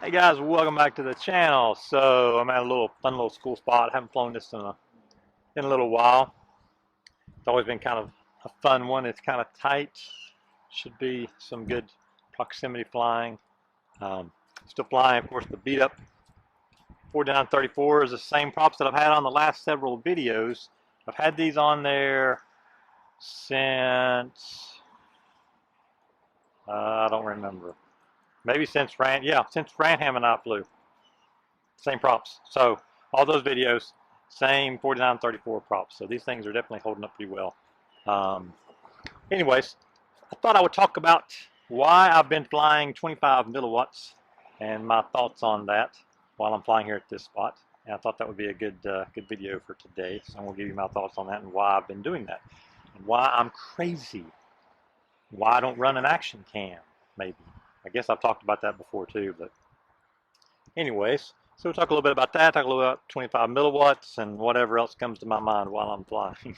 Hey guys, welcome back to the channel. So I'm at a fun little school spot. I haven't flown this in a little while. It's always been kind of a fun one. It's kind of tight. Should be some good proximity flying. Still flying, of course, the beat up 4934 is the same props that I've had on the last several videos. I've had these on there since I don't remember. Maybe since Runcam and I flew. Same props. So all those videos, same 4934 props. So these things are definitely holding up pretty well. Anyways, I thought I would talk about why I've been flying 25 milliwatts and my thoughts on that while I'm flying here at this spot. And I thought that would be a good video for today. So I'm going to give you my thoughts on that and why I've been doing that. And why I'm crazy. Why I don't run an action cam, maybe. I guess I've talked about that before too, but anyways, so we'll talk a little bit about that, talk a little about 25 milliwatts and whatever else comes to my mind while I'm flying.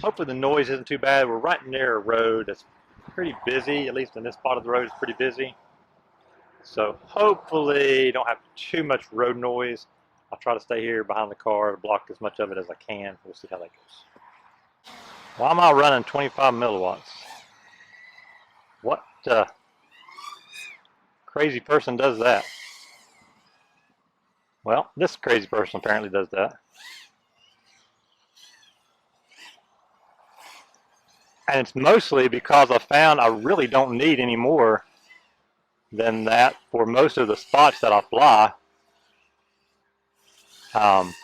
Hopefully the noise isn't too bad. We're right near a road that's pretty busy, at least in this part of the road is pretty busy. So hopefully you don't have too much road noise. I'll try to stay here behind the car to block as much of it as I can. We'll see how that goes. Why am I running 25 milliwatts? What crazy person does that? Well, this crazy person apparently does that. And it's mostly because I found I really don't need any more than that for most of the spots that I fly. I've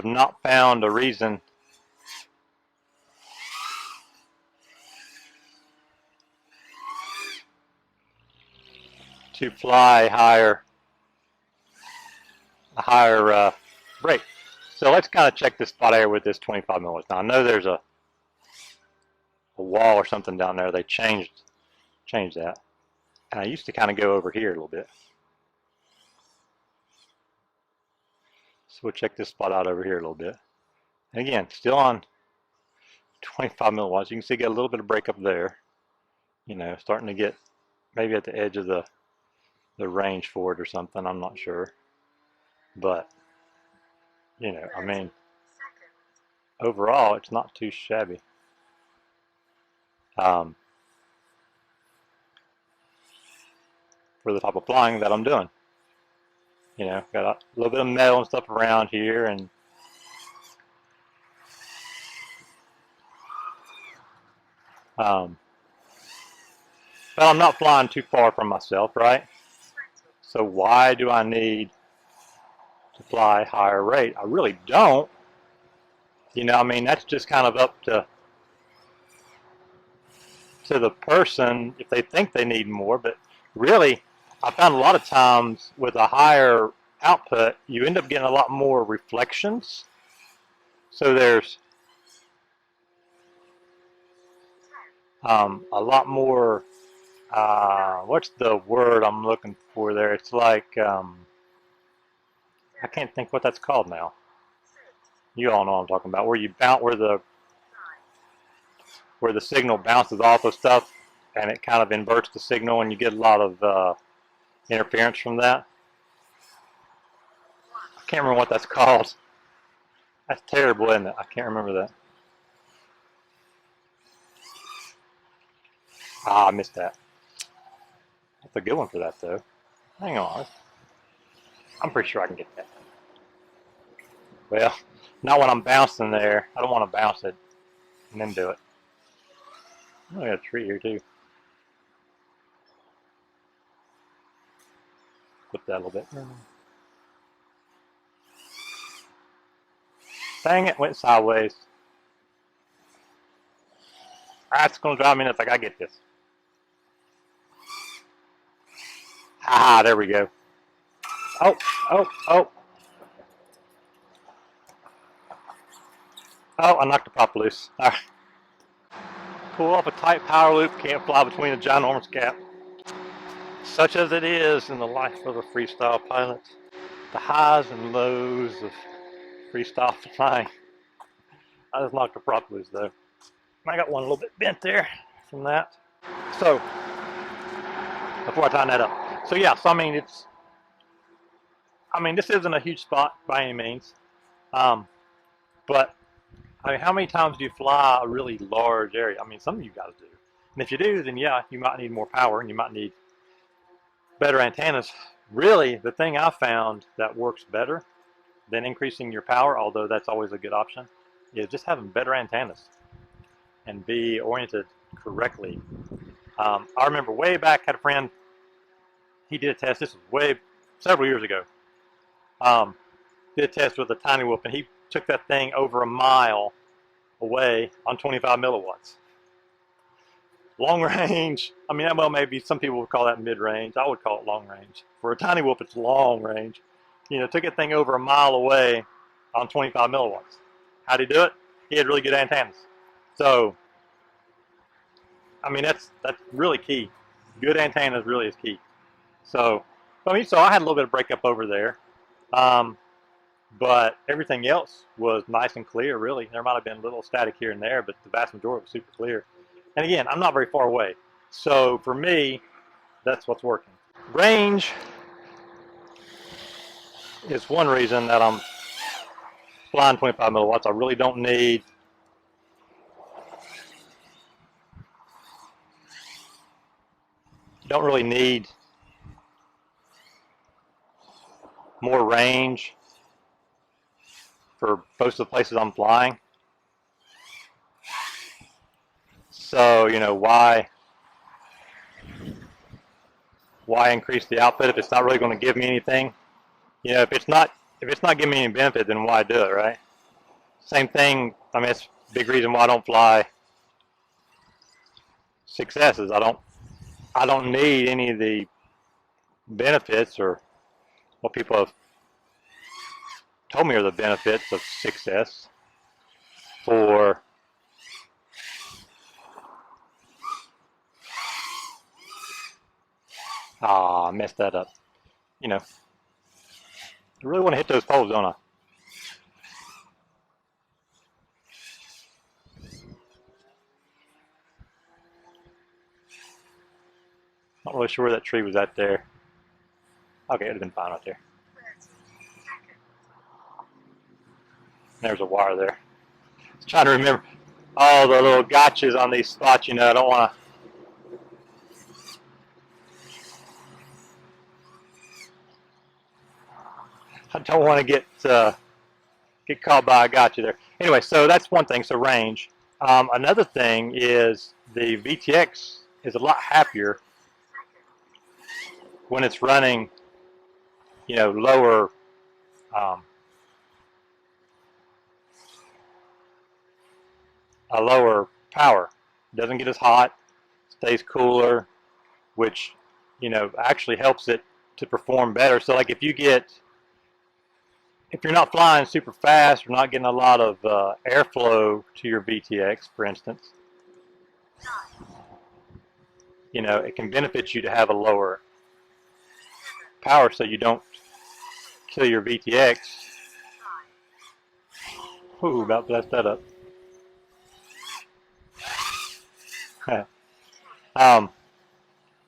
not found a reason to fly a higher rate. So let's kind of check this spot here with this 25 milliwatts. Now I know there's a wall or something down there. They changed that. And I used to kind of go over here a little bit. So we'll check this spot out over here a little bit. And again, still on 25 milliwatts. You can see get a little bit of break up there. You know, starting to get maybe at the edge of the range for it or something. I'm not sure. But, you know, I mean, overall, it's not too shabby. For the type of flying that I'm doing. You know, got a little bit of metal and stuff around here, and but I'm not flying too far from myself, right? So why do I need to fly a higher rate? I really don't. You know, I mean, that's just kind of up to the person if they think they need more, but really I found a lot of times with a higher output you end up getting a lot more reflections. So there's a lot more what's the word I'm looking for there? It's like I can't think what that's called now. You all know what I'm talking about, where you bounce, where the signal bounces off of stuff and it kind of inverts the signal and you get a lot of interference from that. I can't remember what that's called. That's terrible, isn't it? I can't remember that. Ah, I missed that. That's a good one for that though. Hang on. I'm pretty sure I can get that. Well, not when I'm bouncing there. I don't want to bounce it and then do it. Oh, I got a tree here too. Flip that a little bit. Dang it, went sideways. That's going to drive me nuts. Like, I get this. Ah, there we go. Oh. Oh, I knocked the prop loose. All right. Pull off a tight power loop, can't fly between a ginormous gap. Such as it is in the life of a freestyle pilot. The highs and lows of freestyle flying. I just knocked the prop loose though. I got one a little bit bent there from that. So, before I tighten that up, So yeah, so I mean this isn't a huge spot by any means, but I mean, how many times do you fly a really large area? I mean, some of you guys do, and if you do, then yeah, you might need more power and you might need better antennas. Really, the thing I found that works better than increasing your power, although that's always a good option, is just having better antennas and be oriented correctly. I remember way back, had a friend, he did a test, this was several years ago, did a test with a tiny whoop, and he took that thing over a mile away on 25 milliwatts. Long range, I mean, well, maybe some people would call that mid-range. I would call it long range. For a tiny whoop, it's long range. You know, took that thing over a mile away on 25 milliwatts. How'd he do it? He had really good antennas. So, I mean, that's really key. Good antennas really is key. So, I mean, so I had a little bit of breakup over there. But everything else was nice and clear, really. There might have been a little static here and there, but the vast majority was super clear. And again, I'm not very far away. So for me, that's what's working. Range is one reason that I'm flying 25 milliwatts. I really don't really need more range for most of the places I'm flying. So, you know, why increase the output if it's not really going to give me anything? You know, if it's not giving me any benefit, then why do it, right? Same thing. I mean, it's a big reason why I don't fly 6S's. I don't need any of the benefits or what people have told me are the benefits of 6S for I messed that up. You know, I really want to hit those poles, don't I? Not really sure where that tree was at there. Okay, it would have been fine right there. There's a wire there. I was trying to remember all the little gotchas on these spots, you know. I don't want to get caught by a gotcha there. Anyway, so that's one thing, so range. Another thing is the VTX is a lot happier when it's running, you know, lower a lower power. It doesn't get as hot, stays cooler, which, you know, actually helps it to perform better. So like if you're not flying super fast or not getting a lot of airflow to your VTX, for instance, you know, it can benefit you to have a lower power so you don't kill your VTX. Ooh, about to mess that up.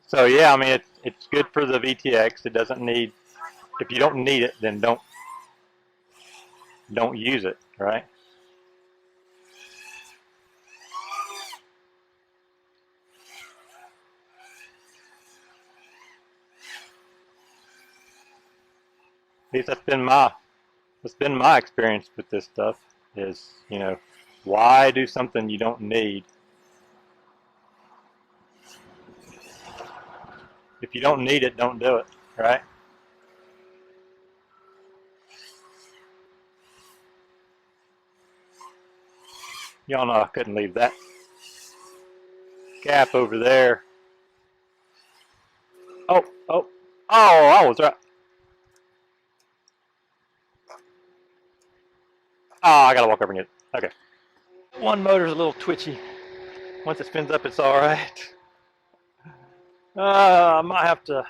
So yeah, I mean, it's good for the VTX. It doesn't need, if you don't need it, then don't use it, right? At least that's been my experience with this stuff is, you know, why do something you don't need? If you don't need it, don't do it, right? Y'all know I couldn't leave that gap over there. Oh, I was right. Oh, I gotta walk over and get it. Okay. One motor's a little twitchy. Once it spins up, it's all right. I might have to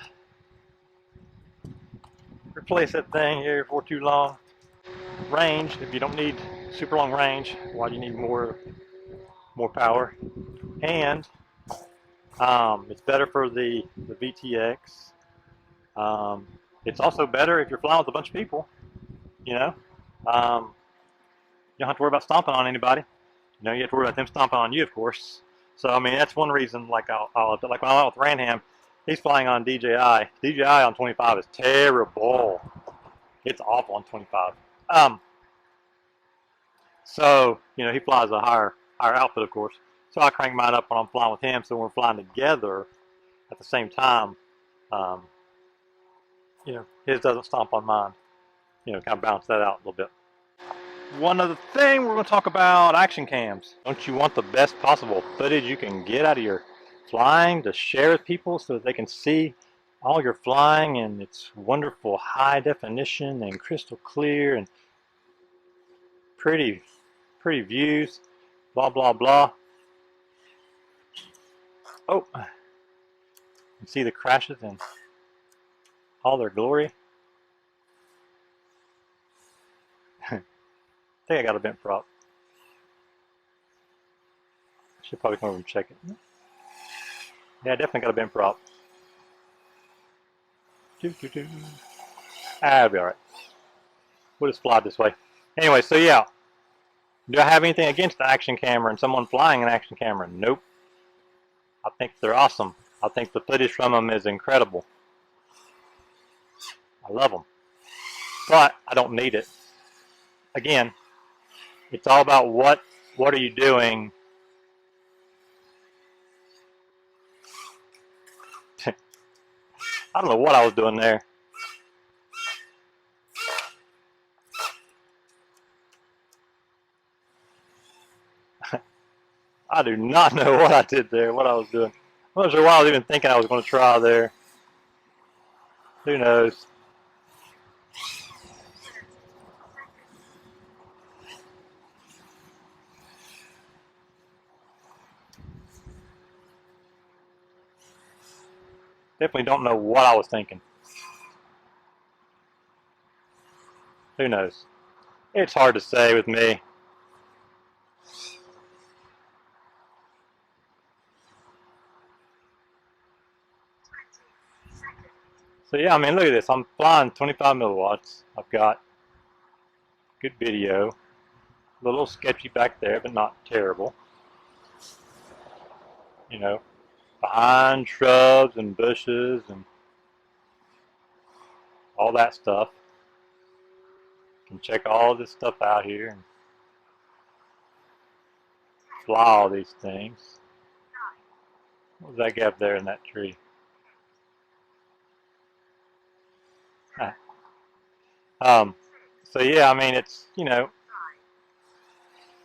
replace that thing here before too long. Range, if you don't need super long range, why do you need more power? And it's better for the VTX It's also better if you're flying with a bunch of people, you know. You don't have to worry about stomping on anybody. You know, you have to worry about them stomping on you, of course. So, I mean, that's one reason, like like when I went with Runcam, he's flying on DJI. DJI on 25 is terrible. It's awful on 25. So, you know, he flies a higher output, of course. So I crank mine up when I'm flying with him. So when we're flying together at the same time, you know, his doesn't stomp on mine. You know, kind of balance that out a little bit. One other thing, we're going to talk about action cams. Don't you want the best possible footage you can get out of your flying to share with people so that they can see all your flying and its wonderful high definition and crystal clear and pretty views, blah blah blah. Oh, you see the crashes in all their glory. I think I got a bent prop. I should probably come over and check it. Yeah, I definitely got a bent prop. I'll be alright. We'll just fly this way. Anyway, so yeah. Do I have anything against the action camera and someone flying an action camera? Nope. I think they're awesome. I think the footage from them is incredible. I love them. But I don't need it. Again, it's all about what are you doing. I don't know what I was doing there. I do not know what I did there, what I was doing. I'm not sure why I was even thinking I was going to try there. Who knows? Definitely don't know what I was thinking. Who knows? It's hard to say with me. So yeah, I mean, look at this. I'm flying 25 milliwatts. I've got good video. A little sketchy back there, but not terrible. You know, behind shrubs and bushes and all that stuff. You can check all this stuff out here and fly all these things. What was that gap there in that tree? So yeah, I mean, it's, you know,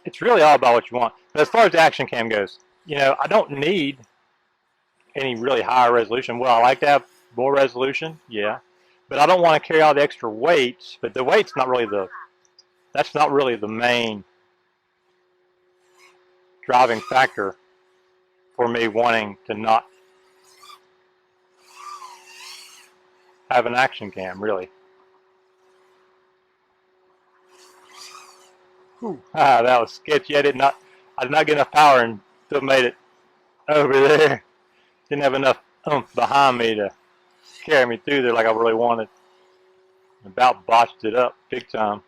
it's really all about what you want. But as far as the action cam goes, you know, I don't need any really high resolution. Well, I like to have more resolution, yeah, but I don't want to carry all the extra weights. But the weight's not really that's not really the main driving factor for me wanting to not have an action cam, really. That was sketchy. I did not get enough power and still made it over there. Didn't have enough oomph behind me to carry me through there like I really wanted. About botched it up big time.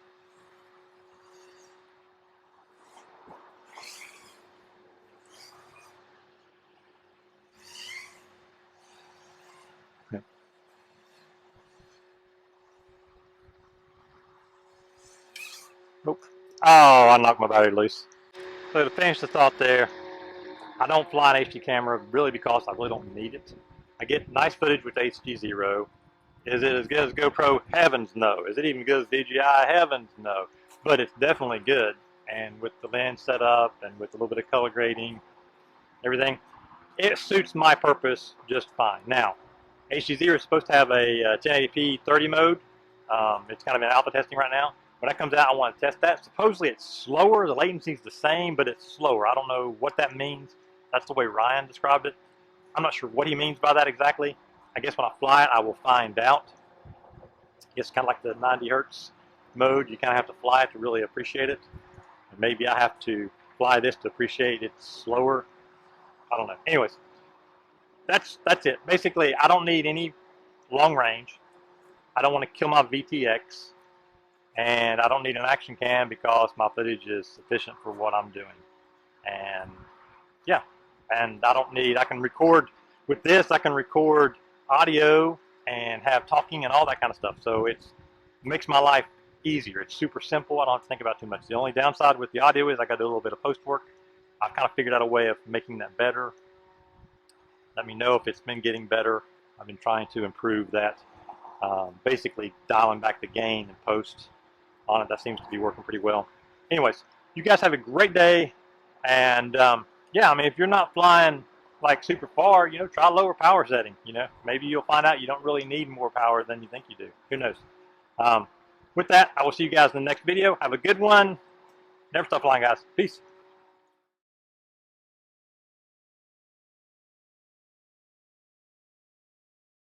Nope. Oh, I knocked my battery loose. So to finish the thought there, I don't fly an HD camera really because I really don't need it. I get nice footage with HDZero. Is it as good as GoPro? Heavens no. Is it even good as DJI? Heavens no. But it's definitely good. And with the lens set up and with a little bit of color grading, everything, it suits my purpose just fine. Now, HDZero is supposed to have a 1080p 30 mode. It's kind of in alpha testing right now. When that comes out, I want to test that. Supposedly it's slower. The latency's the same, but it's slower. I don't know what that means. That's the way Ryan described it. I'm not sure what he means by that exactly. I guess when I fly it, I will find out. It's kind of like the 90 hertz mode. You kind of have to fly it to really appreciate it. And maybe I have to fly this to appreciate it slower. I don't know. Anyways, that's it. Basically, I don't need any long range. I don't want to kill my VTX, and I don't need an action cam because my footage is sufficient for what I'm doing. And yeah, and I can record with this. I can record audio and have talking and all that kind of stuff. So it makes my life easier. It's super simple. I don't have to think about too much. The only downside with the audio is I got to do a little bit of post work. I've kind of figured out a way of making that better. Let me know if it's been getting better. I've been trying to improve that. Basically dialing back the gain and post on it. That seems to be working pretty well. Anyways, you guys have a great day. And yeah, I mean, if you're not flying like super far, you know, try lower power setting. You know, maybe you'll find out you don't really need more power than you think you do. Who knows? With that, I will see you guys in the next video. Have a good one. Never stop flying, guys. Peace.